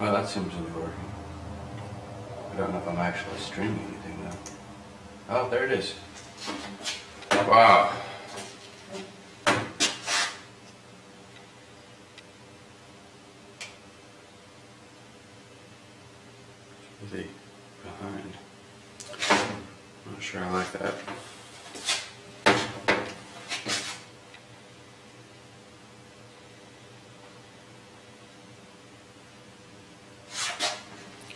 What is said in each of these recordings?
Well, that seems to be working. I don't know if I'm actually streaming anything though. Oh, there it is. Wow. Really behind. Not sure I like that.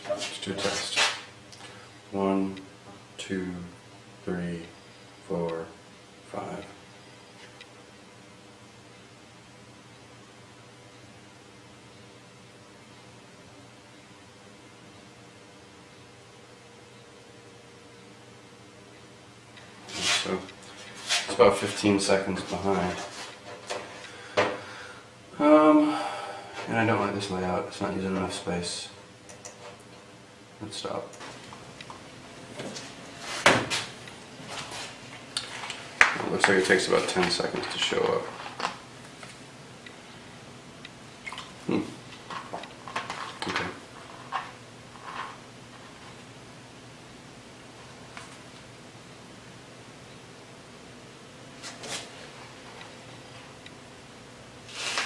Let's do a test. 1, 2, 3, 4, 5. So it's about 15 seconds behind. And I don't like this layout. It's not using enough space. Let's stop. It looks like it takes about 10 seconds to show up. Okay.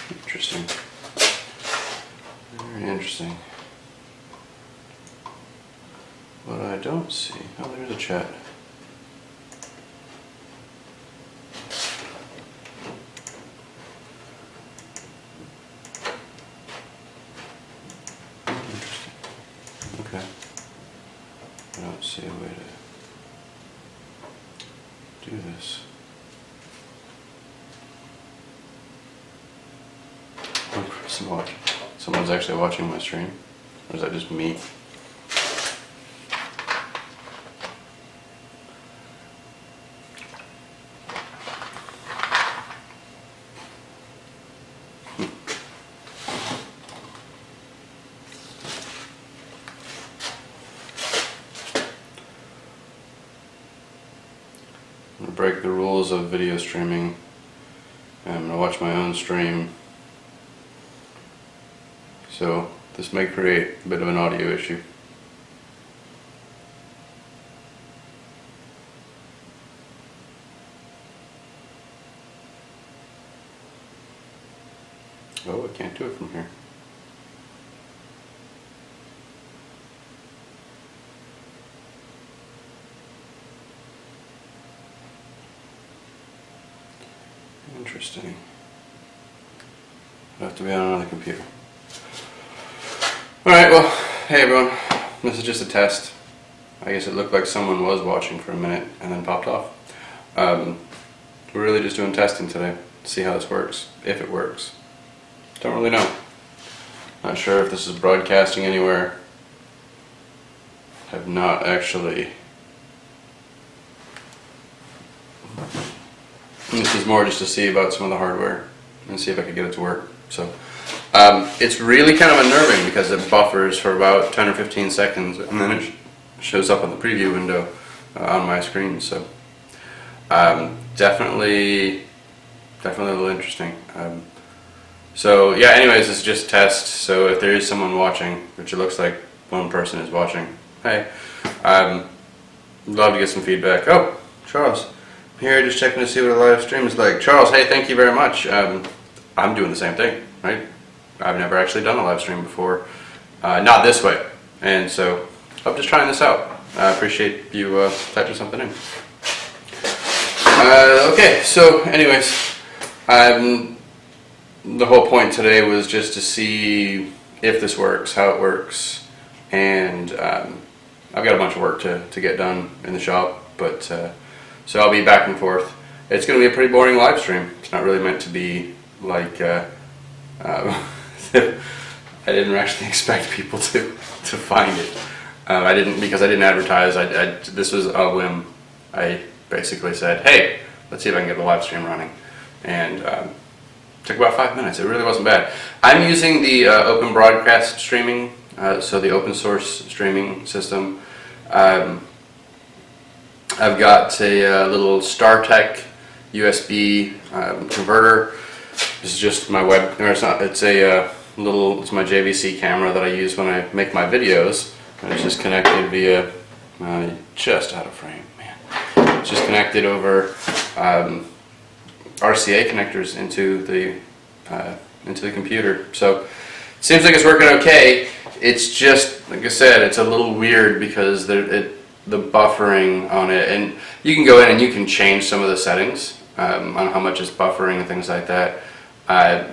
Interesting. Very interesting. What I don't see. Oh, there's a chat. Interesting. Okay. I don't see a way to do this. Someone's actually watching my stream? Or is that just me? I'm gonna break the rules of video streaming. I'm gonna watch my own stream. So this may create a bit of an audio issue. Oh, I can't do it from here. Interesting. I'll have to be on another computer. Alright, well, hey everyone. This is just a test. I guess it looked like someone was watching for a minute and then popped off. We're really just doing testing today to see how this works, if it works. Don't really know. Not sure if this is broadcasting anywhere. Have not actually. This is more just to see about some of the hardware and see if I could get it to work. So it's really kind of unnerving because it buffers for about 10 or 15 seconds and then it shows up on the preview window on my screen. So definitely a little interesting. So yeah, anyways, this is just a test. So if there is someone watching, which it looks like one person is watching, hey, love to get some feedback. Oh, Charles, I'm here just checking to see what a live stream is like. Charles, hey, thank you very much. I'm doing the same thing, right? I've never actually done a live stream before, not this way, and so I'm just trying this out. I appreciate you typing something in. Okay, so anyways, the whole point today was just to see if this works, how it works, and I've got a bunch of work to get done in the shop, but so I'll be back and forth. It's going to be a pretty boring live stream. It's not really meant to be like I didn't actually expect people to find it. I didn't, because I didn't advertise. This was a whim. I basically said, hey, let's see if I can get the live stream running, and took about 5 minutes. It really wasn't bad. I'm using the open broadcast streaming, so the open source streaming system. I've got a little StarTech USB converter. This is just my web. Or it's not. It's a it's my JVC camera that I use when I make my videos. And it's just connected via, just out of frame, man. It's just connected over RCA connectors into the computer. So it seems like it's working okay. It's just, like I said, it's a little weird because the buffering on it, and you can go in and you can change some of the settings on how much it's buffering and things like that.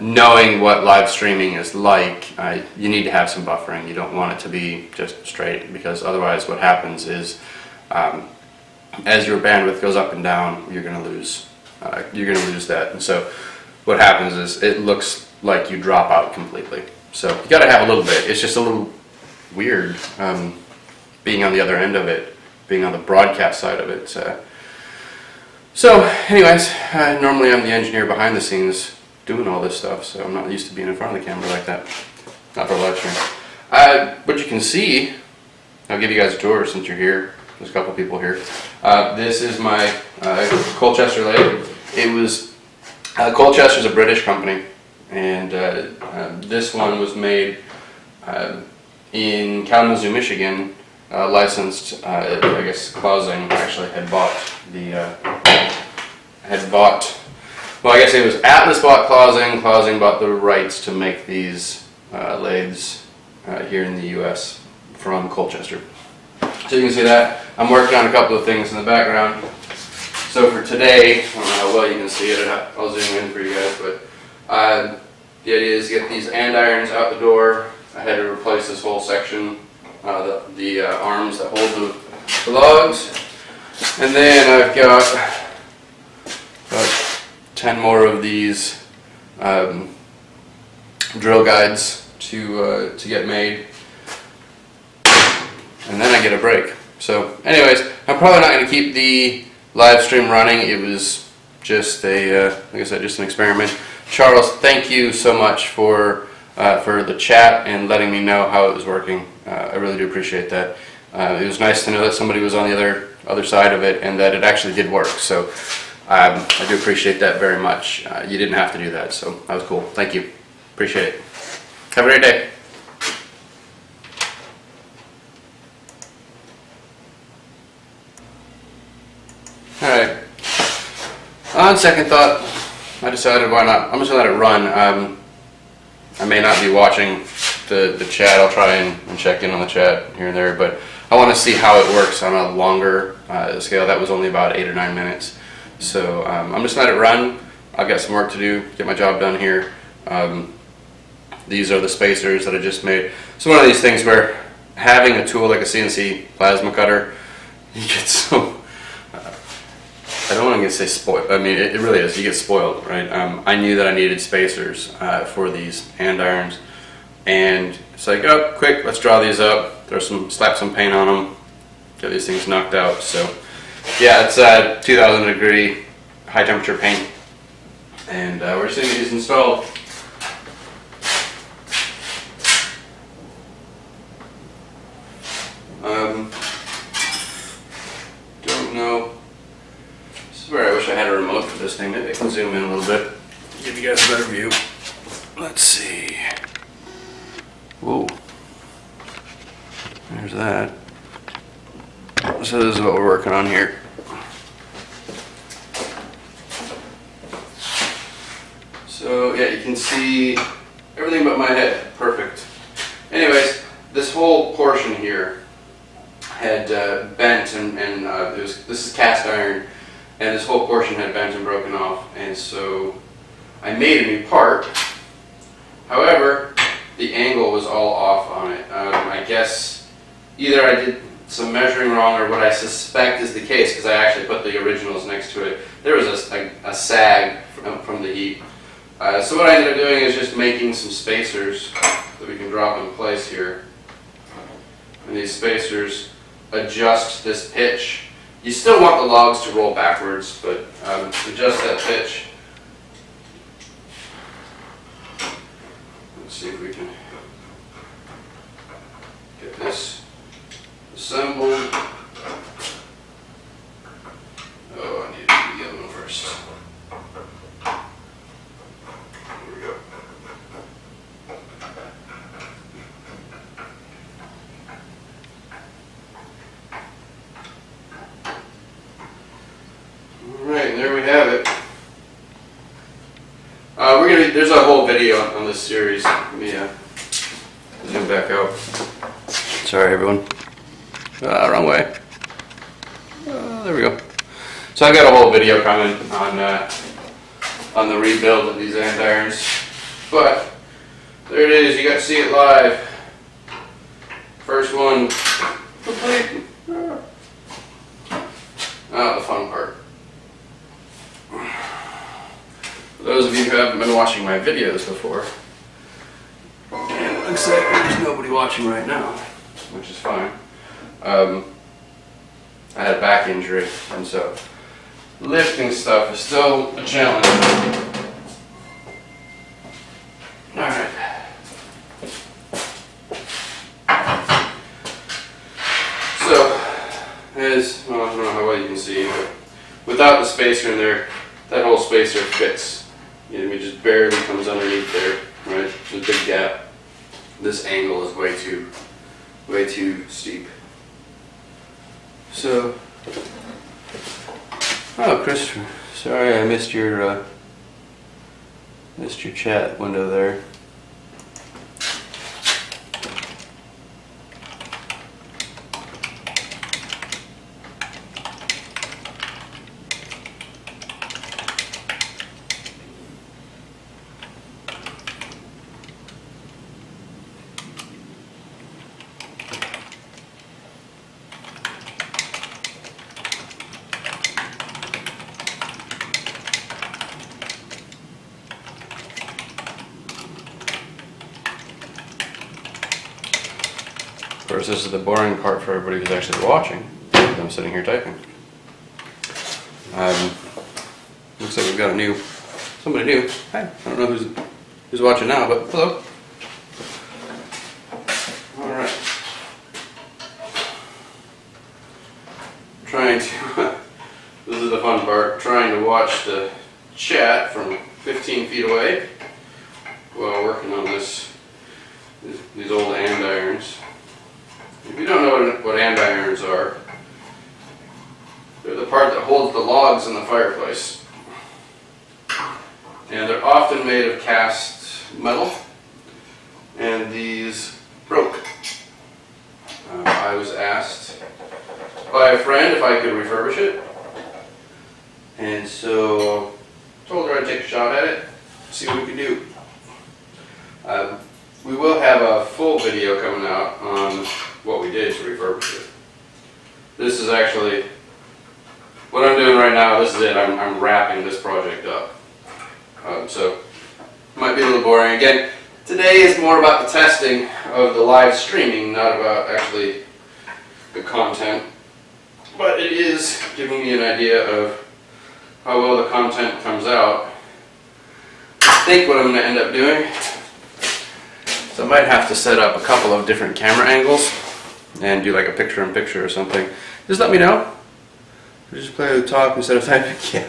Knowing what live streaming is like, you need to have some buffering. You don't want it to be just straight, because otherwise what happens is as your bandwidth goes up and down, you're going to lose that. And so what happens is it looks like you drop out completely. So you got to have a little bit. It's just a little weird being on the other end of it, being on the broadcast side of it. So anyways, normally I'm the engineer behind the scenes doing all this stuff, so I'm not used to being in front of the camera like that. Not for live stream. But you can see, I'll give you guys a tour since you're here. There's a couple people here. This is my Colchester lathe. It was, Colchester's a British company, and this one was made in Kalamazoo, Michigan, licensed, I guess Clausing actually had bought well, I guess it was Atlas bought Clausing bought the rights to make these lathes here in the US from Colchester. So you can see that. I'm working on a couple of things in the background. So for today, I don't know how well you can see it, I'll zoom in for you guys, but the idea is to get these andirons out the door. I had to replace this whole section, the arms that hold the logs. And then I've got about 10 more of these drill guides to get made, and then I get a break. So anyways, I'm probably not going to keep the live stream running. It was just like I said, just an experiment. Charles, thank you so much for the chat and letting me know how it was working. I really do appreciate that. It was nice to know that somebody was on the other side of it and that it actually did work. So I do appreciate that very much. You didn't have to do that, so that was cool. Thank you. Appreciate it. Have a great day. Alright. On second thought, I decided why not. I'm just going to let it run. I may not be watching the chat. I'll try and check in on the chat here and there, but I want to see how it works on a longer scale. That was only about 8 or 9 minutes. So I'm just going to let it run. I've got some work to do, get my job done here. These are the spacers that I just made. It's one of these things where having a tool like a CNC plasma cutter, you get so, I don't want to say spoiled. I mean, it really is. You get spoiled, right? I knew that I needed spacers for these andirons, and it's like, oh, quick, let's draw these up. Slap some paint on them, get these things knocked out. So, yeah, it's 2,000 degree high temperature paint, and we're just getting these installed. Don't know. This is where I wish I had a remote for this thing. Maybe I can zoom in a little bit, give you guys a better view. Let's see. Whoa. There's that. So this is what we're working on here. So yeah, you can see everything but my head. Perfect. Anyways, this whole portion here had bent and this is cast iron, and this whole portion had bent and broken off, and so I made a new part. However, the angle was all off on it. I guess either I did some measuring wrong, or what I suspect is the case, because I actually put the originals next to it. There was a sag from the heat. So what I ended up doing is just making some spacers that we can drop in place here. And these spacers adjust this pitch. You still want the logs to roll backwards, but adjust that pitch. Let's see if we can get this assembled. Oh, I need to do the other one first. Here we go. there's a whole video on this series. Let me zoom back out. Sorry, everyone. Wrong way. There we go. So I've got a whole video coming on the rebuild of these andirons, but there it is. You got to see it live. First one complete. The fun part. For those of you who haven't been watching my videos before, and it looks like there's nobody watching right now, which is fine. I had a back injury, and so lifting stuff is still a challenge. Alright. So, well, I don't know how well you can see, but without the spacer in there, that whole spacer fits. It just barely comes underneath there, right? There's a big gap. This angle is way too steep. So, Christopher, sorry I missed your chat window there. Of course, this is the boring part for everybody who's actually watching. I'm sitting here typing. Looks like we've got somebody new. Hi, I don't know who's watching now, but hello. All right. Trying to. This is the fun part. Trying to watch the chat from 15 feet away while working on these old andirons. If you don't know what andirons are, they're the part that holds the logs in the fireplace. And they're often made of cast metal, and these broke. I was asked by a friend if I could refurbish it, and so told her I'd take a shot at it, see what we could do. We will have a full video coming out on what we did to refurbish it. This is actually what I'm doing right now. This is it. I'm wrapping this project up. So it might be a little boring. Again, today is more about the testing of the live streaming, not about actually the content. But it is giving me an idea of how well the content comes out. I think what I'm going to end up doing, so I might have to set up a couple of different camera angles and do like a picture-in-picture or something. Just let me know. Just play the talk instead of typing. Yeah.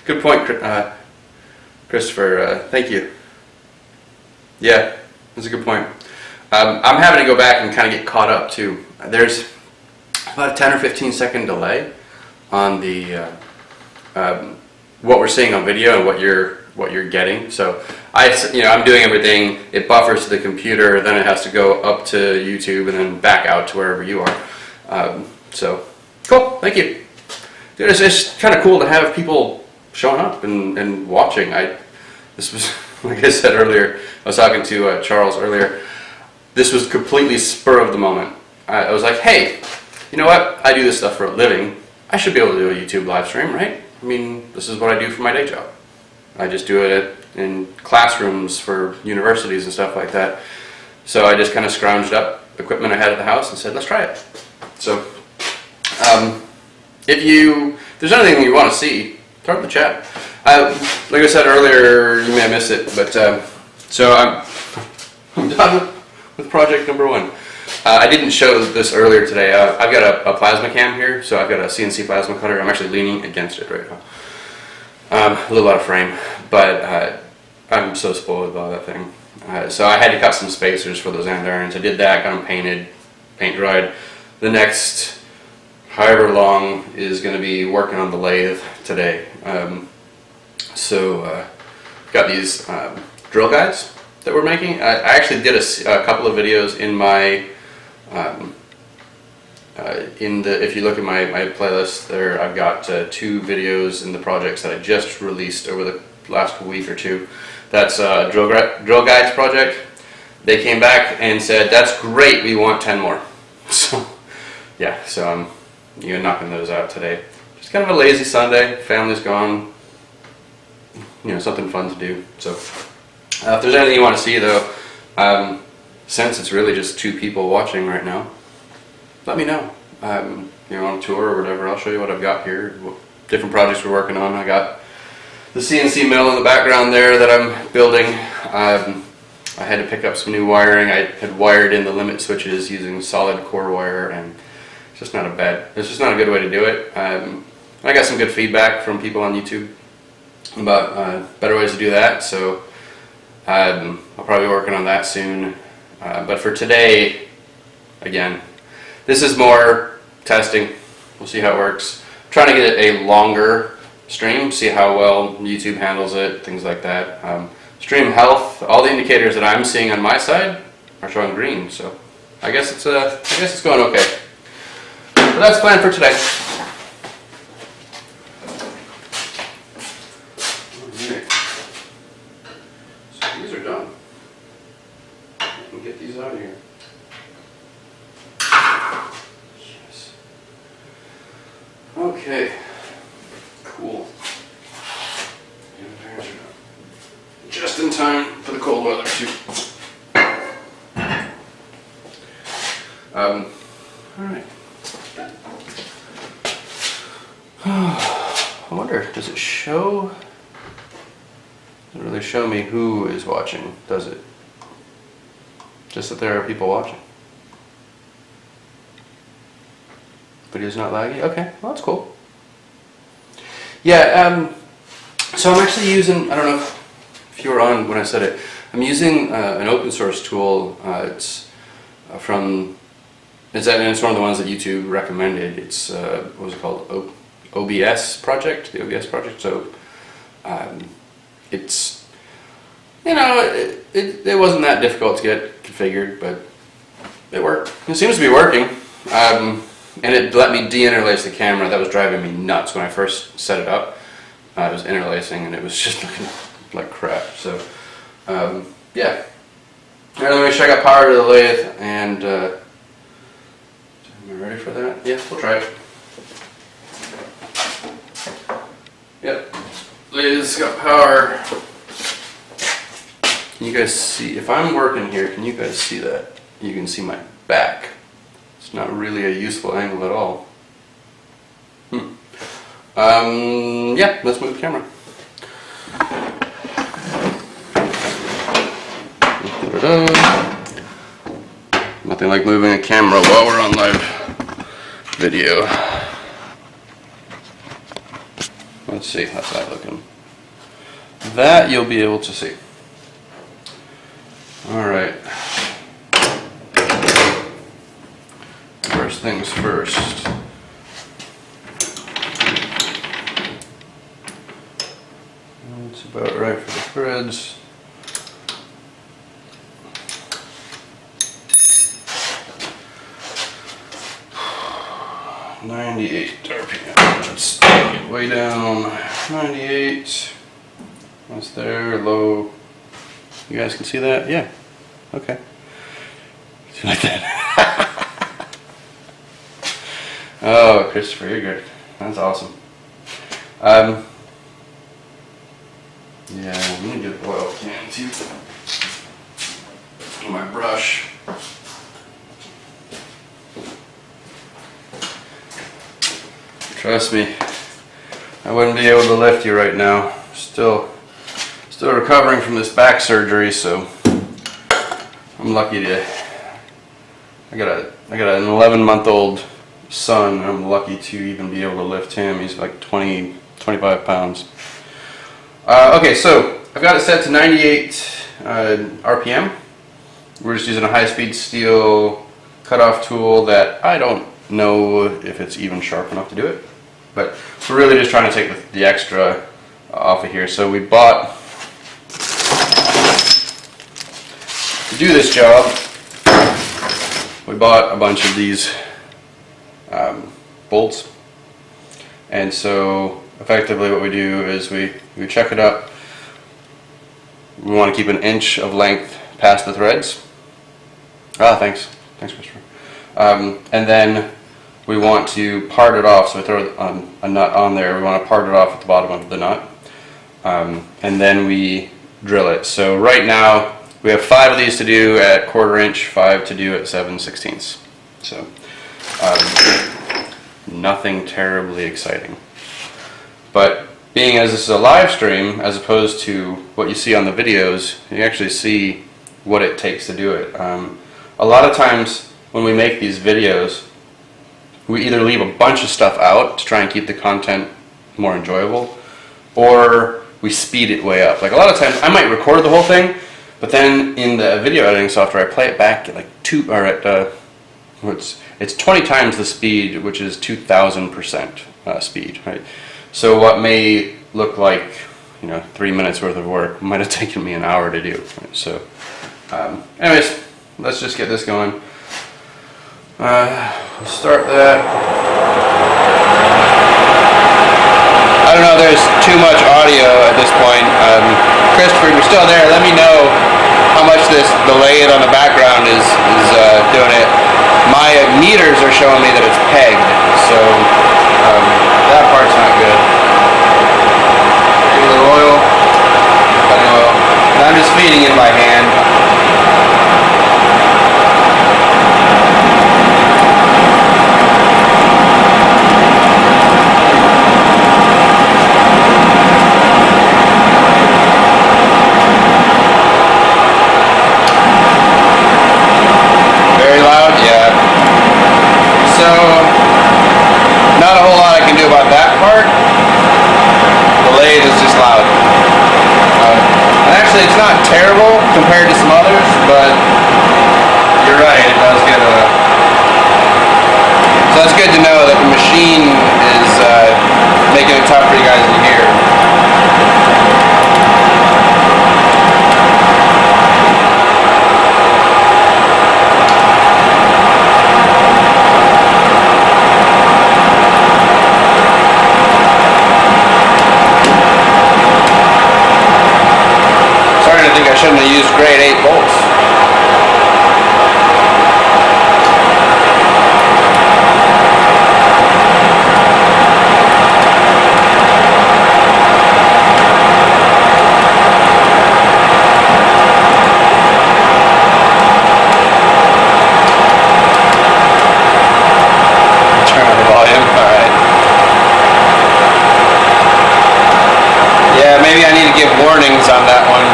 Good point, Christopher. Thank you. Yeah, that's a good point. I'm having to go back and kind of get caught up too. There's about a 10 or 15 second delay on the what we're seeing on video and what you're getting. So I'm doing everything. It buffers to the computer, then it has to go up to YouTube and then back out to wherever you are. So cool. Thank you. Dude, it's kind of cool to have people showing up and watching. This was, like I said earlier, I was talking to Charles earlier. This was completely spur of the moment. I was like, hey, you know what? I do this stuff for a living. I should be able to do a YouTube live stream, right? I mean, this is what I do for my day job. I just do it in classrooms for universities and stuff like that. So I just kind of scrounged up equipment I had at the house and said, let's try it. So if there's anything you want to see, throw it in the chat. Like I said earlier, you may have missed it, but so I'm done with project number 1. I didn't show this earlier today. I've got a plasma cam here, so I've got a CNC plasma cutter. I'm actually leaning against it right now. A little out of frame, but I'm so spoiled by that thing. So I had to cut some spacers for those andirons. I did that, got them painted, paint dried. The next however long is going to be working on the lathe today. So got these drill guides that we're making. I actually did a couple of videos in my if you look at my playlist there, I've got 2 videos in the projects that I just released over the last week or 2. That's drill guides project. They came back and said, "That's great. We want 10 more." So yeah, so I'm knocking those out today. Just kind of a lazy Sunday. Family's gone. Something fun to do. So if there's anything you want to see though, since it's really just 2 people watching right now, let me know. On a tour or whatever, I'll show you what I've got here. Different projects we're working on. I got the CNC mill in the background there that I'm building. I had to pick up some new wiring. I had wired in the limit switches using solid core wire, and it's just not a good way to do it. I got some good feedback from people on YouTube about better ways to do that, so I'll probably be working on that soon. But for today, again, this is more testing. We'll see how it works. I'm trying to get it a longer stream, see how well YouTube handles it, things like that. Stream health, all the indicators that I'm seeing on my side are showing green, so I guess it's going okay. But that's the plan for today. Alright. So these are done. I can get these out of here. Yes. Okay. Cool. Just in time for the cold weather too. Alright. I wonder, does it really show me who is watching, does it? Just that there are people watching. Video's not laggy? Okay, well that's cool. Yeah, so I'm actually using, I don't know if you were on when I said it, I'm using an open source tool. It's one of the ones that YouTube recommended. It's what was it called? OBS project, the OBS project. So it's it wasn't that difficult to get configured, but it worked. It seems to be working, and it let me de-interlace the camera. That was driving me nuts when I first set it up. I was interlacing and it was just looking like crap. So yeah. All right, let me make sure I got power to the lathe, and am I ready for that? Yeah, we'll try it. Yep, lathe's got power. Can you guys see, if I'm working here, can you guys see that? You can see my back. It's not really a useful angle at all. Yeah, let's move the camera. Nothing like moving a camera while we're on live video. Let's see, how's that looking? That you'll be able to see. Alright. First things first. That's about right for the threads. .98 RPM. Let's get way down. 98. That's there, low. You guys can see that? Yeah. Okay. See like that. Oh, Christopher, you're good. That's awesome. Yeah, I'm gonna get the oil can too. My brush. Trust me, I wouldn't be able to lift you right now. Still recovering from this back surgery, so I'm lucky to. I got an 11-month-old son. And I'm lucky to even be able to lift him. He's like 25 pounds. Okay, so I've got it set to 98 RPM. We're just using a high-speed steel cutoff tool that I don't know if it's even sharp enough to do it. But we're really just trying to take the extra off of here. So we bought do this job, we bought a bunch of these bolts, and so effectively what we do is we check it up. We want to keep an inch of length past the threads. Thanks Christopher. And then we want to part it off, so we throw a nut on there. We want to part it off at the bottom of the nut, and then we drill it. So right now we have 5 of these to do at 1/4 inch, 5 to do at 7/16. So nothing terribly exciting. But being as this is a live stream, as opposed to what you see on the videos, you actually see what it takes to do it. A lot of times when we make these videos, we either leave a bunch of stuff out to try and keep the content more enjoyable, or we speed it way up. Like a lot of times I might record the whole thing, but then in the video editing software I play it back at like it's 20 times the speed, which is 2000% speed, right? So what may look like 3 minutes worth of work might have taken me an hour to do. Right? So anyways, let's just get this going. We'll start that. I don't know if there's too much audio at this point. Christopher, if you're still there, let me know how much this delay on the background is doing it. My meters are showing me that it's pegged, so that part's not good. Give a little oil, cutting oil, and I'm just feeding in by hand. Not a whole lot I can do about that part. The lathe is just loud. And actually it's not terrible compared to some others, but you're right, it does get a... So that's good to know that the machine is making it tough for you guys to hear. I shouldn't have used grade 8 bolts. Turn on the volume. Alright. Yeah, maybe I need to give warnings on that one.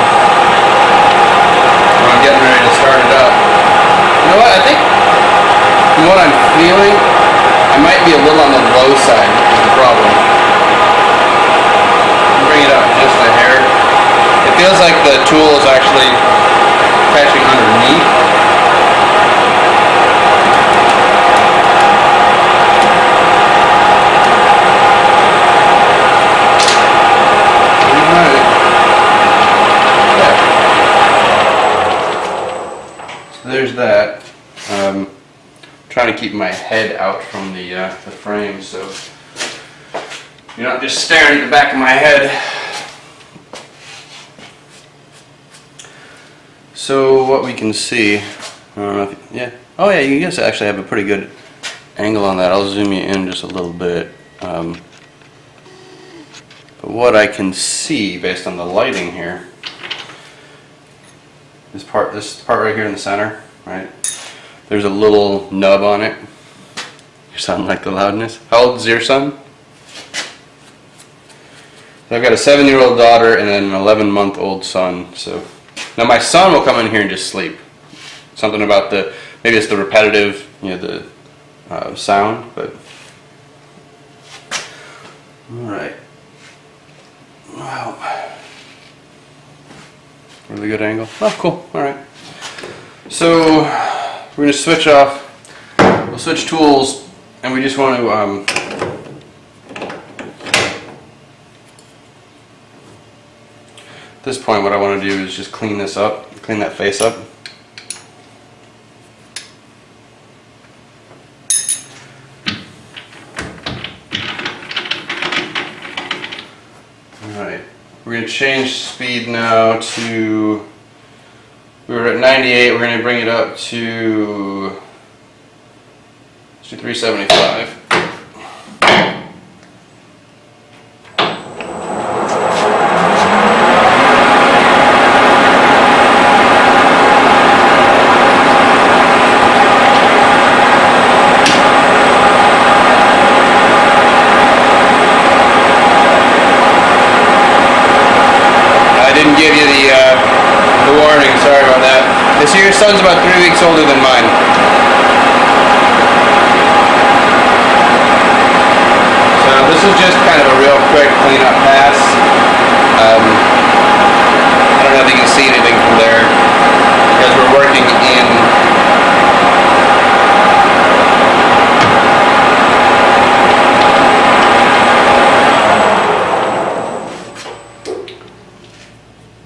I'm getting ready to start it up. You know what, I think from what I'm feeling, I might be a little on the low side, which is the problem. Bring it up just a hair. It feels like the tool is actually catching underneath. There's that. Trying to keep my head out from the frame, so you're not just staring at the back of my head. So what we can see, I don't know if, yeah, oh yeah, you guys actually have a pretty good angle on that. I'll zoom you in just a little bit. But what I can see based on the lighting here, this part right here in the center, right? There's a little nub on it. You sound like the loudness. How old is your son? So I've got a 7-year-old daughter and then an 11-month-old son. So now my son will come in here and just sleep. Something about maybe it's the repetitive, the sound, but all right. Wow. Really good angle. Oh, cool. All right. So we're going to switch off. We'll switch tools, and we just want to at this point, what I want to do is just clean this up, clean that face up. We're going to change speed now to, we were at 98, we're going to bring it up to, let's do 375. Give you the warning, sorry about that. Your son's about 3 weeks older than mine. So this is just kind of a real quick cleanup pass. I don't know if you can see anything from there because we're working in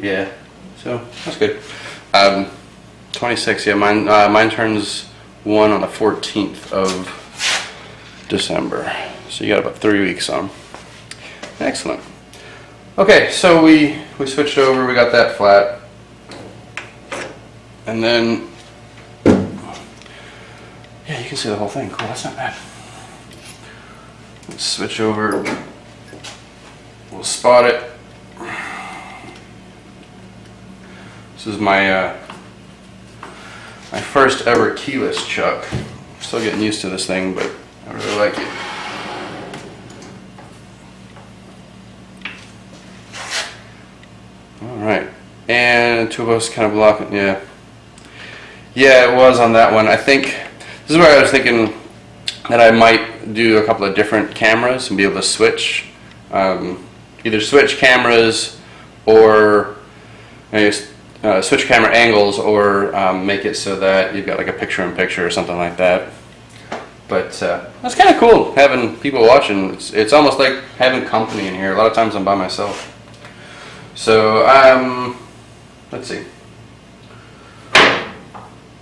yeah, so that's good. 26, yeah, mine turns 1 on the 14th of December. So you got about 3 weeks on. Excellent. Okay, so we switched over, we got that flat. And then, yeah, you can see the whole thing. Cool, that's not bad. Let's switch over. We'll spot it. This is my my first ever keyless chuck. I'm still getting used to this thing, but I really like it. All right, and two of us kind of blocking. Yeah, it was on that one. I think this is where I was thinking that I might do a couple of different cameras and be able to switch, either switch cameras or I guess. Switch camera angles or make it so that you've got like a picture-in-picture or something like that. But that's kind of cool having people watching. It's almost like having company in here. A lot of times I'm by myself. So let's see.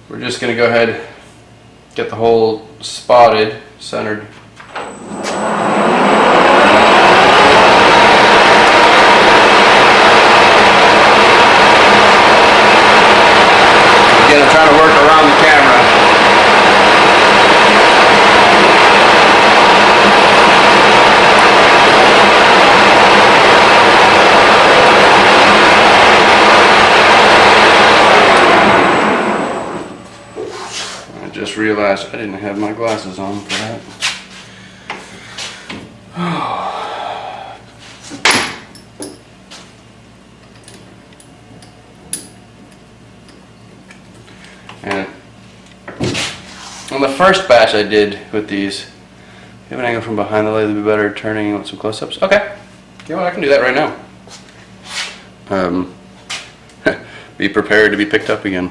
We're just gonna go ahead, get the hole spotted, centered. Again, I'm trying to work around the camera. I just realized I didn't have my glasses on for that. And on the first batch I did with these, give an angle from behind the lathe would be better, turning with some close-ups. Okay, you know what, I can do that right now. Be prepared to be picked up again.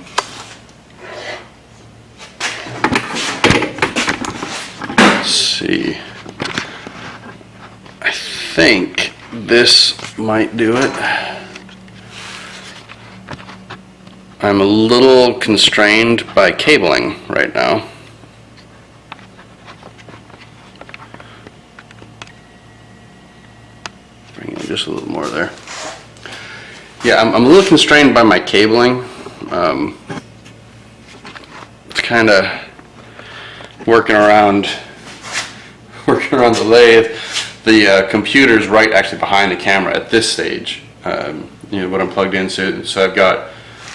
Let's see. I think this might do it. I'm a little constrained by cabling right now. Bring in just a little more there. Yeah, I'm a little constrained by my cabling. It's kind of working around the lathe. The computer's right actually behind the camera at this stage. You know what I'm plugged into. So I've got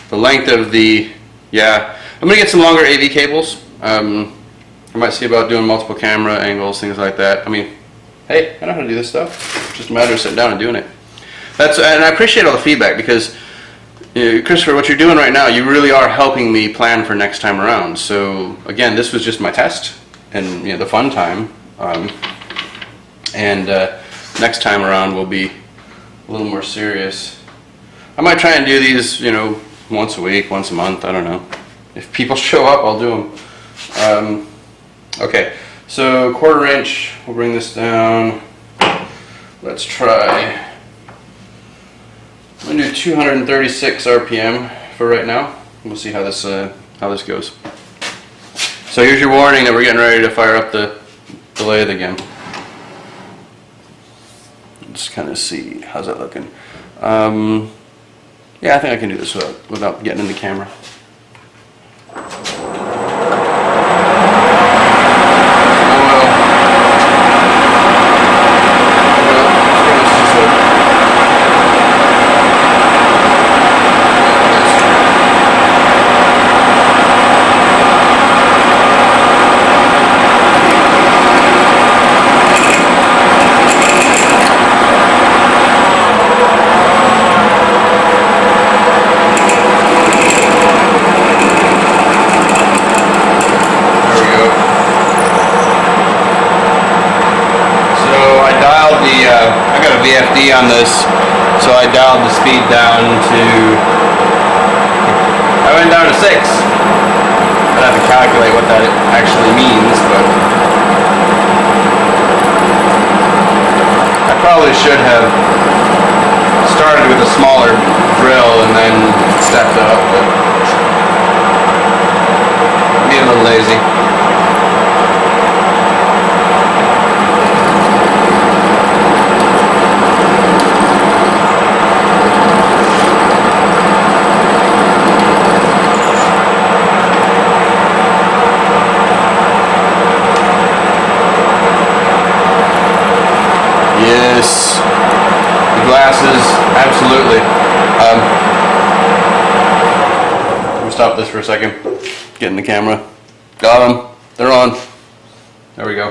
the length of the, I'm gonna get some longer AV cables. I might see about doing multiple camera angles, things like that. I mean, hey, I know how to do this stuff. It's just a matter of sitting down and doing it. And I appreciate all the feedback because, you know, Christopher, what you're doing right now, you really are helping me plan for next time around. So again, this was just my test and, you know, the fun time. Next time around will be a little more serious. I might try and do these, you know, once a week, once a month, I don't know. If people show up, I'll do them. Okay, so 1/4 inch, we'll bring this down. Let's try, I'm gonna do 236 RPM for right now. We'll see how this goes. So here's your warning that we're getting ready to fire up the lathe again. Let's kind of see, how's that looking? Yeah, I think I can do this without getting in the camera. I got a VFD on this, so I dialed the speed down to, I went down to 6. I'd have to calculate what that actually means, but I probably should have started with a smaller drill and then stepped up, but I'm being a little lazy. Yes, the glasses, absolutely. Let me stop this for a second. Get in the camera. Got them. They're on. There we go.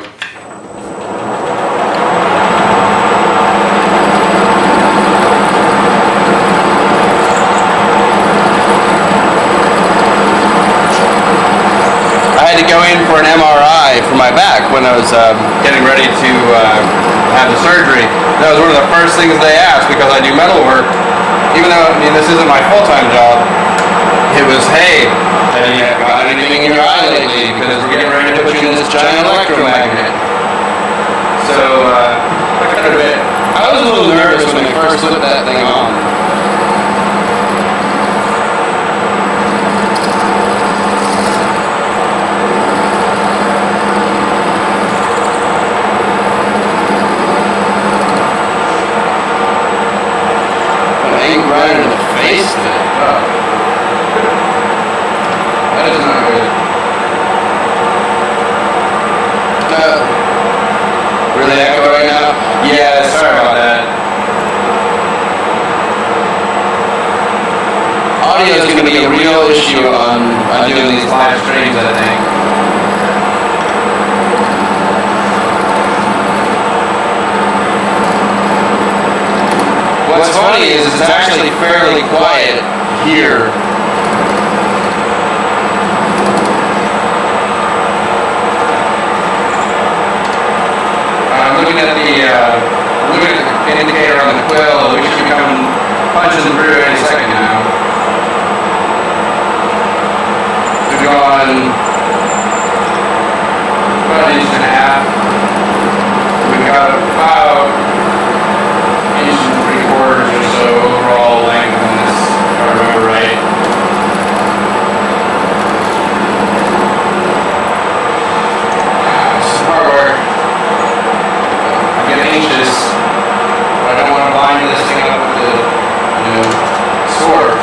I had to go in for an MRI for my back when I was getting ready to have the surgery. That was one of the first things they asked, because I do metal work. Even though, I mean, this isn't my full-time job, it was, hey, have you got anything in your eye lately? Because we're getting ready to put you in this giant electromagnet. So, I was a little nervous when they first put that thing on. Right in the face of it. Oh. That is not good. Really echo right now? Yeah, sorry about that. Audio is going to be a real issue on doing these live streams, I think. What's funny is it's actually fairly quiet here. I'm looking at the indicator on the quill. We should be coming punching through any second now. We've gone about an inch and a half. We've got about inch and 3/4 or so overall length on this, if I remember right. This is hard work. I get anxious, but I don't want to line this thing up with the, sword.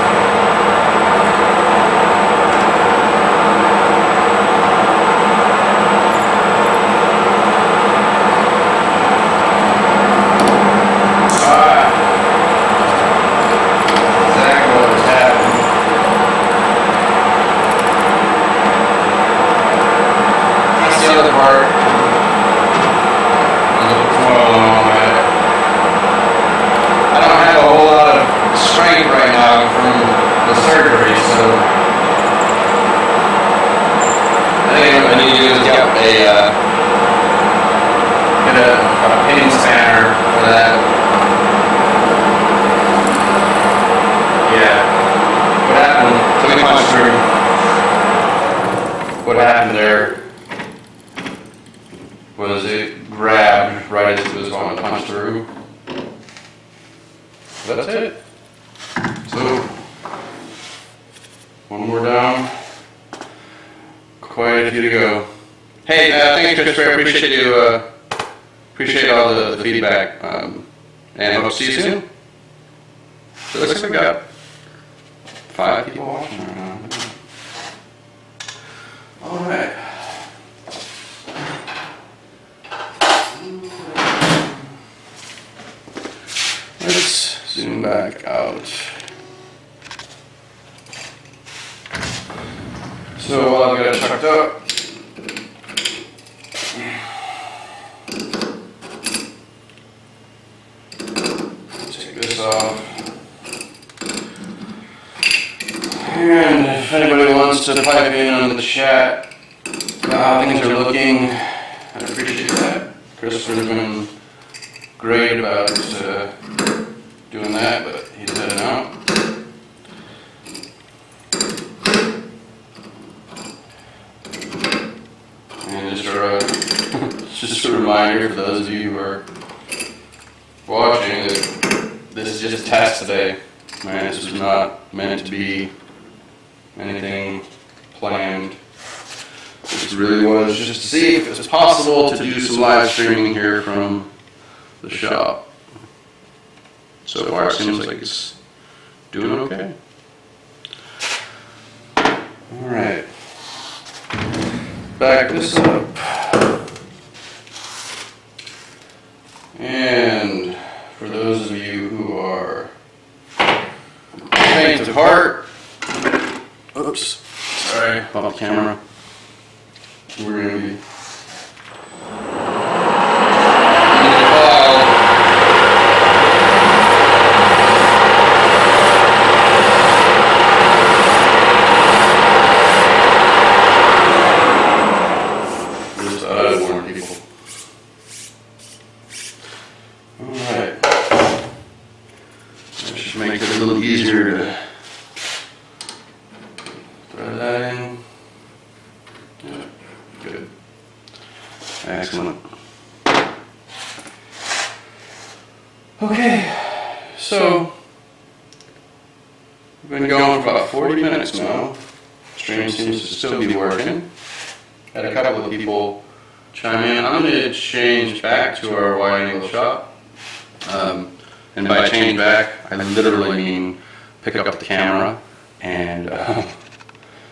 What happened there was it grabbed right as it was going to punch through. That's it. So, one more down. Quite a few to go. Hey, thanks Christopher, appreciate all the feedback, and hope to see you soon. So it looks like we got 5 people watching right now. Alright. Let's zoom back out. So while I've got it tucked up, take this off. And if anybody wants to pipe in on the chat how things are looking, I'd appreciate that. Christopher's been great about doing that, but he's heading out. And just a reminder for those of you who are watching that this is just a test today. Right? This was not meant to be anything planned. This really was just to see if it was possible to do some live streaming here from the shop. So far it seems like it's doing okay. Alright. Back this up. And for those of you who are faint of heart, oops, sorry, off camera. We're going to be just to warn people. Alright. That should make it a little easier to throw that in. Yeah. Good. Excellent. Okay, so we've been going for about 40 minutes now. Stream seems to still be working. Had a couple of people chime in. I'm going to change back to our wide-angle shot. And by change back, I literally mean pick up the camera and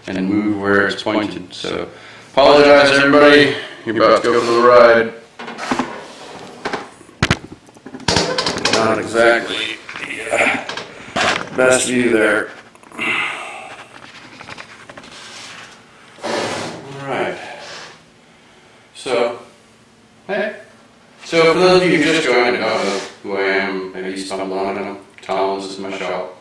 move where it's pointed. So apologize, everybody. You're about to go for the ride. Not exactly the best view there. Alright. So, hey. So for those of you who just joined and don't know who I am, maybe you stumbled on it, Tom, this is my shop.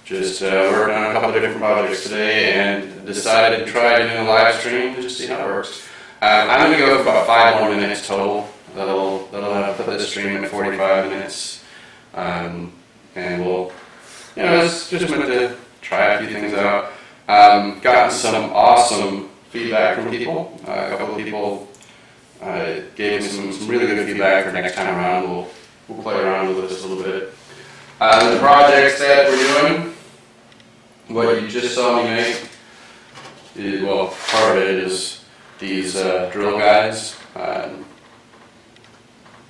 Just working on a couple of different projects today and decided to try doing a live stream just to see how it works. I'm going to go for about 5 more minutes total. That'll put this stream at 45 minutes. And we'll, just meant to try a few things out. Gotten some awesome feedback from people. A couple of people gave me some really good feedback for next time around. We'll play around with this a little bit. The projects that we're doing, what you just saw me make, part of it is these drill guides.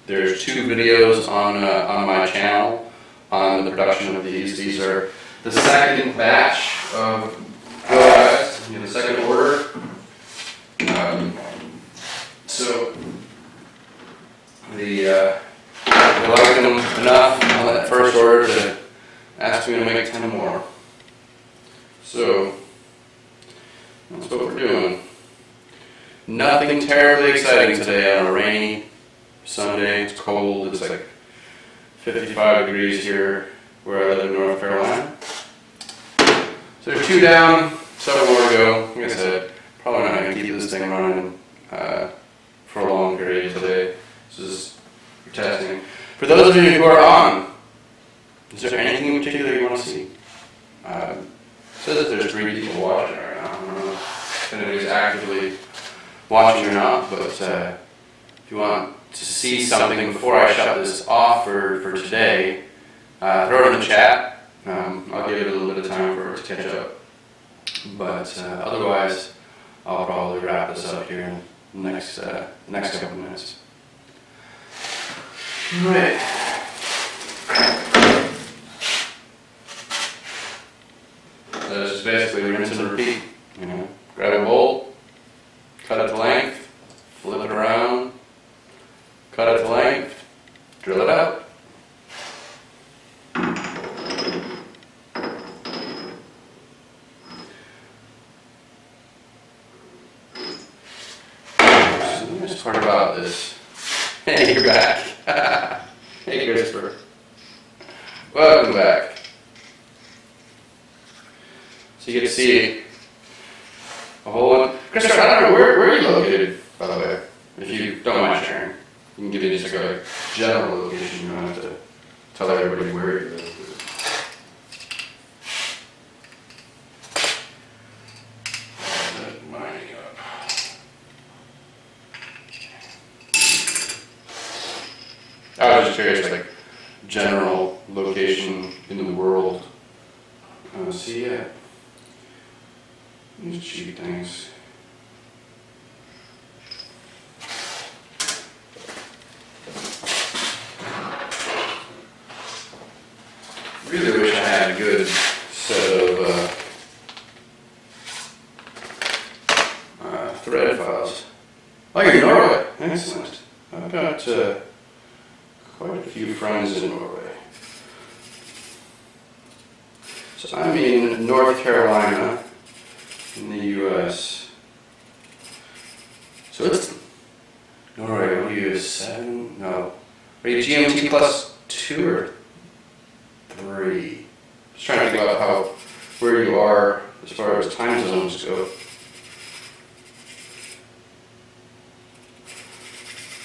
There's 2 videos on my channel on the production of these. These are the second batch of drill guides in the second order. So I liked them enough on that first order to ask me to make 10 more. So that's what we're doing. Nothing terribly exciting today on a rainy Sunday. It's cold. It's like 55 degrees here where I live in North Carolina. So there's 2 down, several more to go. Like I said, probably not going to keep this thing running for a long period today. This is for testing. For those of you who are on, is there anything in particular you want to see? It says that there's 3 people watching right now. I don't know if anybody's actively watching or not, but if you want to see something before I shut this off for today, throw it in the chat. I'll give it a little bit of time for it to catch up. But otherwise, I'll probably wrap this up here in the next couple minutes. All right. So it's just basically rinse and repeat. You know, grab a bolt, cut it to length, flip it around, cut it to length, drill it out. So the nice part about this, hey, you're back. Hey, Christopher. Welcome back. So you get to see a whole lot. Christopher, I don't know, where are you located, by the way? If you don't mind sharing. You can give me just like a general location, you don't have to tell everybody where you live. Mining up. I was just curious, like, general location in the world. See, yeah. These cheap things. Really wish I had a good set of thread files. Oh, you're in Norway. Excellent. I've got quite a few friends in Norway. So I'm in North Carolina, in the U.S. So it's Norway. What do you use? 7? No. Are you GMT plus 2 or 3? Just trying to think about where you are as far as time zones go.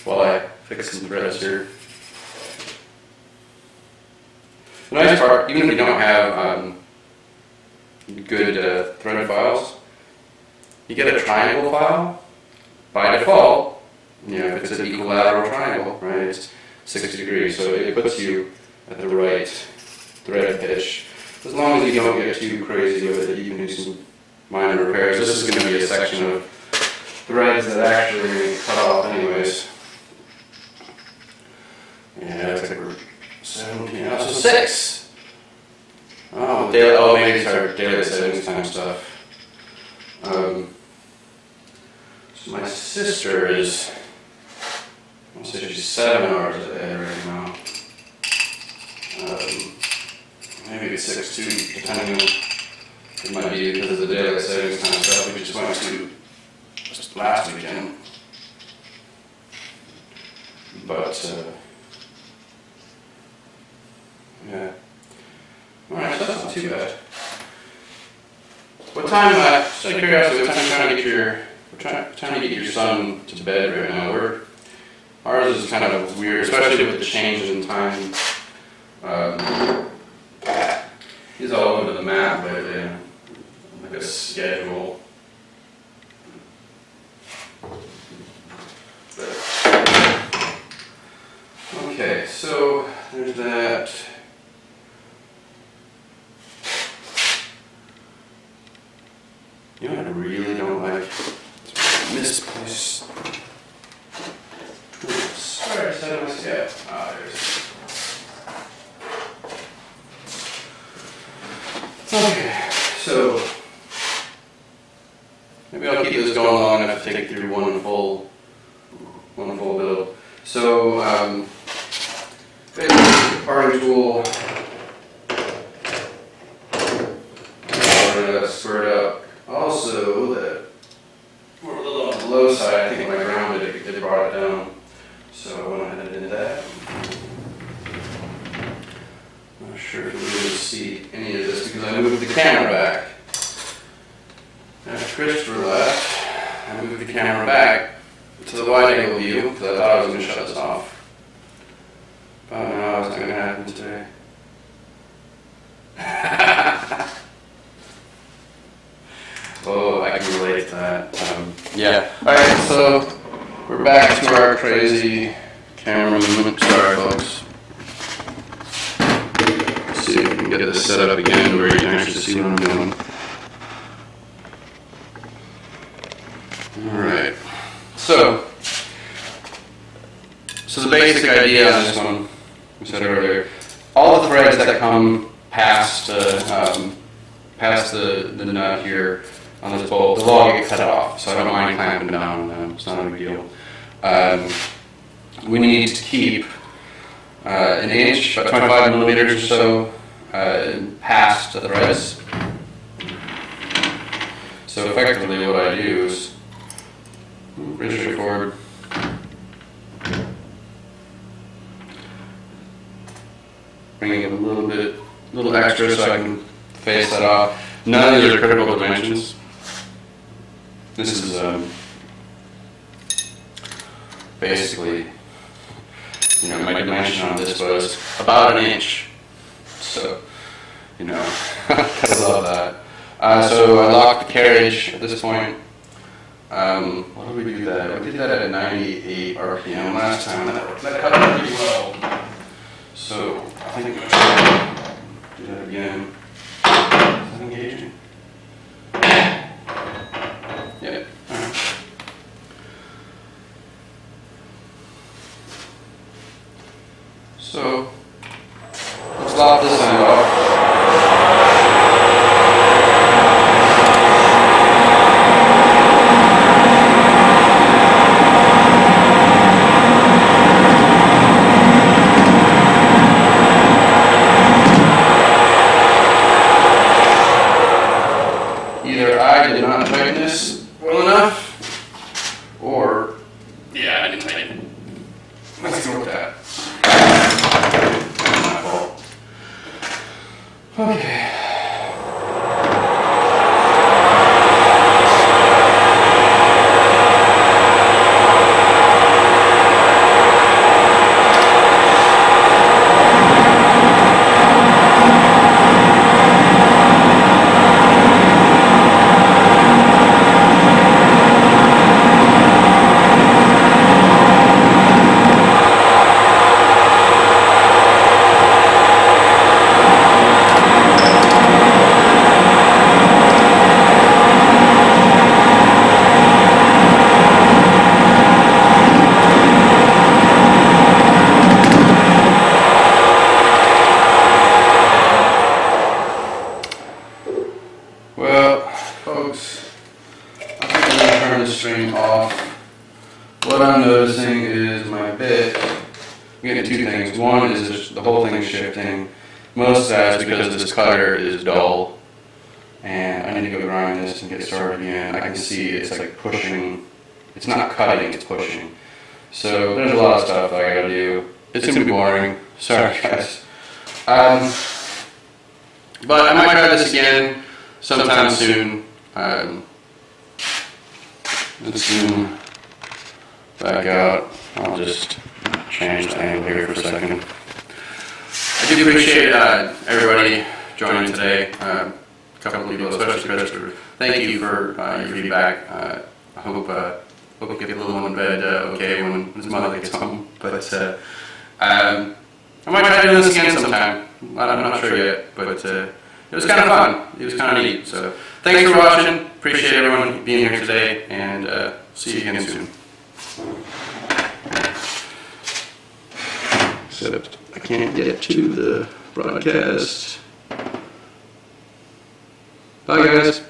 While I fix some threads here. The nice part, even if you don't have good thread files, you get a triangle file. By default, you know, if it's an equilateral triangle, right, it's 60 degrees, so it puts you at the right thread pitch. As long as you don't get too crazy with it, you can do some minor repairs. This is going to be a section of threads that actually cut off anyways. Yeah, looks like we're 17, so 6! Maybe it's our daily settings time stuff. So my sister is, I'll say she's 7 hours ahead right now. Maybe it's 6 too, depending on, it might be because of the daily settings time stuff we just went to just last weekend. But, yeah. Alright, so that's not too bad. What time, just out of curiosity, what time are you trying to get your son to bed right now? Ours is kind of weird, especially with the change in time. He's all over the map lately, like a schedule. Okay, so there's that. You know what I really don't like? Misplaced tools. Sorry, I said it was, yeah. There's. Okay, so maybe I'll keep this going long enough to take through one full build. So, basically, the parting tool. Squared up. Also, that we're a little on the low side. I think when I grounded it, brought it down. So I went ahead and did that. Not sure if you'll be able to see any of this because I moved the camera back. After Christopher left, I moved the camera back to the wide angle view because I thought I was going to shut this off. But no, it's not going to happen today. Oh, I can relate to that. Yeah. Alright, so we're back to our crazy camera movement. Sorry, folks. Let's see if we can get this set up again where you can actually see what I'm doing. Alright. So the basic idea on this one, we said earlier, all threads that come past the nut here on this bolt, they'll all get cut off, so I don't mind clamping down on them. It's not a big deal. We need to keep an inch, about 25 millimeters or so, past the threads. So effectively what I do is, pretty straightforward, bring it a little extra so I can face that off. None of these are critical dimensions. This is basically, my dimension on this was about an inch. So, gotta love that. So I locked the carriage at this point. What did we do that? We did that at 98 RPM last time. That cut out pretty well. So I think I'm going to do that again. Is that engaging? Yeah. All right. So let's lock this end off. Either I did not tighten this well enough, or, yeah, I didn't tighten it. Let's go with that. That's my fault. Okay. Well, folks, I think I'm going to turn the string off. What I'm noticing is my bit, I'm getting two things. One is just the whole thing is shifting. Most of that is because this cutter is dull, and I need to go grind this and get started again. I can see it's like pushing. It's not cutting, it's pushing. So there's a lot of stuff I gotta do. It's gonna be boring. Sorry, guys. But I might try this again sometime soon. Let's zoom back out. I'll just change the angle here for a second. I do appreciate everybody joining today. A couple of people, especially Christopher. Thank you for your feedback. I hope we get the little one in bed okay when his mother gets home. But I might try doing this again sometime. I'm not sure yet, but it was kind of fun. It was kind of neat. So thanks for watching. Appreciate everyone being here today, and see you again soon. Except I can't get to the broadcast. Bye, guys.